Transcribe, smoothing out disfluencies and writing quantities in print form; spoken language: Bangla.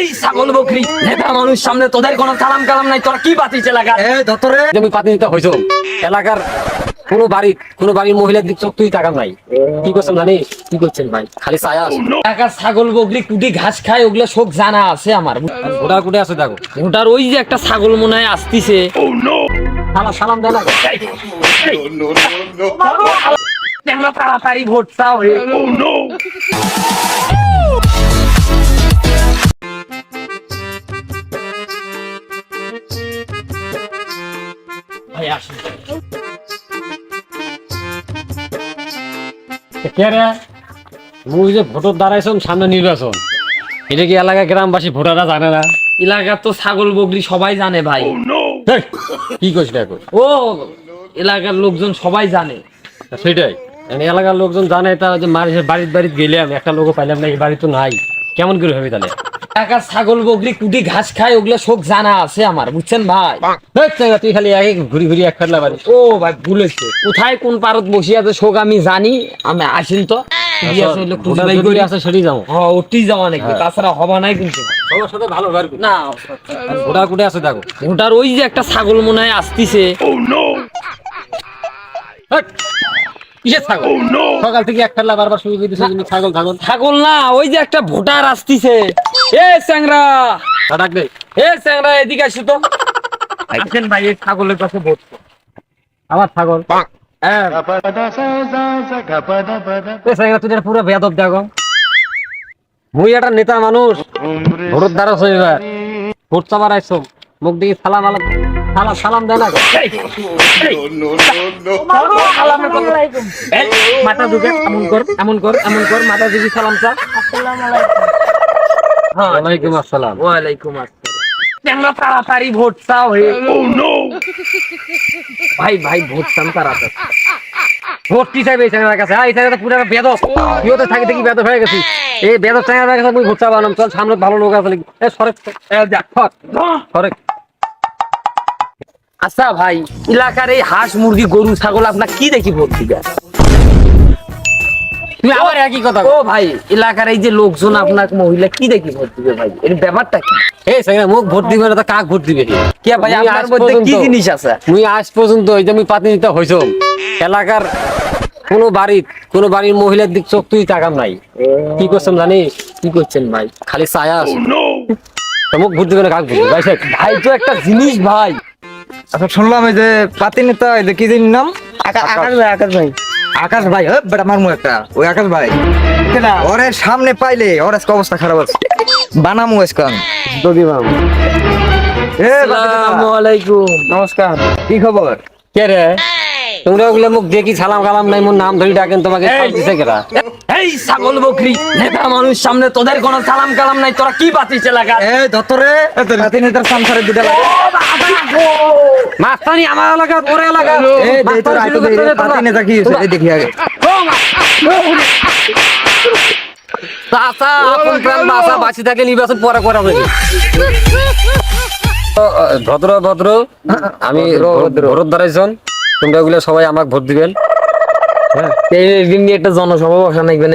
এই ছাগল বকরি নেতা মানুষ সামনে তোদের কোনো সালাম কালাম নাই, তোরা কি পাতিস এলাকা? ধরে তুমি পাতিনিতে হইছো এলাকার কোনো বাড়ির মহিলার দিক চোখ তুই তাকাম নাই। কি করছেন জানিস? কি করছেন ভাই? খালি ছায়া আছে। এলাকার ছাগল বকরি কুটি ঘাস খায়, ওগুলা সব জানা আছে আমার। ঘোড়া কুটে আছে দেখো। ওটার ওই যে একটা ছাগল মনে হয় আসতিছে। সালাম দেয় না। তাড়াতাড়ি ভোট চাও। ভাই আসুন। কে রে? মুই যে ভোটর দাঁড়াইছন সামনে নির্বাচন, এটা কি এলাকা গ্রামবাসী ভোটাররা জানে না? এলাকার তো ছাগল বকরি সবাই জানে ভাই। হেই, কি করছিস এখন? ও এলাকার লোকজন সবাই জানে। সেটাই এলাকার লোকজন জানে। তা যে বাড়িতে গেলাম, একটা লোকও পাইলাম না, এই বাড়ি তো নাই, কেমন করে হবে তাহলে? এলাকার ছাগল বকরি কুটি ঘাস খায়, ওগুলা সব জানা আছে আমার, বুঝছেন ভাই? তুই খালি ঘুরি এক ফেরলা বাড়ি। ও ভাই ভুলেছে, কোথায় কোন পারত বসে আছে শোক আমি জানি। আমি আসেন তো আছে সেটাই যাবো। ওটি যাওয়া নাকি, তাছাড়া হবা নাই কিন্তু। সবার সাথে ভালো না ঘোড়া কুটে আছে দেখো। ওটার ওই যে একটা ছাগল মনে হয় আসতিছে। কিসের ছাগল? সকাল থেকে এক ফেরলা বারবার শুরু করে দিছে ছাগল। ছাগল না, ওই যে একটা ভোটার আসতিছে। এ চ্যাংরা, ডাক দে। এ চ্যাংরা এদিকে আসো তো। আসেন ভাই, এই ছাগলের কাছে ভোট। আমার ছাগল তুই পুরো বেদব দেখো। মুই একটা নেতা মানুষ, ভোটের দ্বারা এবার ভোট চাবার আইসো, মুখ দিকে সালাম দেয় না। মাথা ঢুকে এমন কর মাথা ঢুকি সালাম চা। ওয়ালাইকুম আসসালাম। ওয়ালাইকুম আসসালাম। চ্যাংরা তাড়াতাড়ি ভোট চাও। ভাই ভোট চান তাড়াতাড়ি। ভোট কি চাইবে এই চ্যাংরার কাছে? এই চ্যাংরা পুরো বেদব। তুইও তো থাকি বেদব হয়ে গেছিস। এই বেদব চ্যাংরার কাছে মুই ভোট চাবালাম। চল সামনে ভালো লোক আছে। সরেক। আচ্ছা ভাই, এলাকার এই হাঁস মুরগি গরু ছাগল আপনার কি দেখি ভোট দিবে? তুই আবার একই কথা। ও ভাই, এলাকার এই যে লোকজন আপনার মহিলা কি দেখি ভোট দিবে ভাই? এর ব্যাপারটা কি? এই চ্যাংরা মুখ ভোট দিবে না তো কাক ভোট দিবে? কে ভাই আপনার মধ্যে কি জিনিস আছে? মুই আজ পর্যন্ত এই যে মুই পাতিনিতে হইছো এলাকার কোনো বাড়ির মহিলার দিক চোখ তুই তাকাম নাই। কি করছেন জানিস? কি করছেন ভাই? খালি ছায়া আছে। মুখ ভোট দিবে না কাক ভোট দিবে? ভাই তো একটা জিনিস ভাই। আচ্ছা শুনলাম এই যে পাতি নেতা, এই যে কি জানি নাম? আকাশ ভাই। আকাশ ভাই। বেটা মারমু একটা। ওই আকাশ ভাই ওরে সামনে পাইলে ওর আজকে অবস্থা খারাপ আছে। বানামু আজকাল দদি মামু। আসসালামু আলাইকুম। নমস্কার, কি খবর? কে রে? তোমরা ওগুলো মুখ দেখি সালাম কালাম নাই, মোর নাম ধরি ডাকেন, তোমাকে দিছে কেরা? এই ছাগল বকরি নেতা মানুষ সামনে তোদের কোনো সালাম কালাম নাই, তোরা কি পাতিস এলাকা? ধরে পাতি নেতার সংসারে দুটা লাগে। মাস্তানি আমার এলাকা, ওর এলাকা। পাতি নেতা কি হয়েছে দেখি আগে। চাচা আপন প্রাণ বাঁচা, বাঁচি থাকে নির্বাচন পরে করা হবে। ভদ্র আমি ভোট দাঁড়াইছন, তোমরা ওগুলো সবাই আমাকে ভোট দিবেন। এই একটা জনসভা বসা নাকবেন।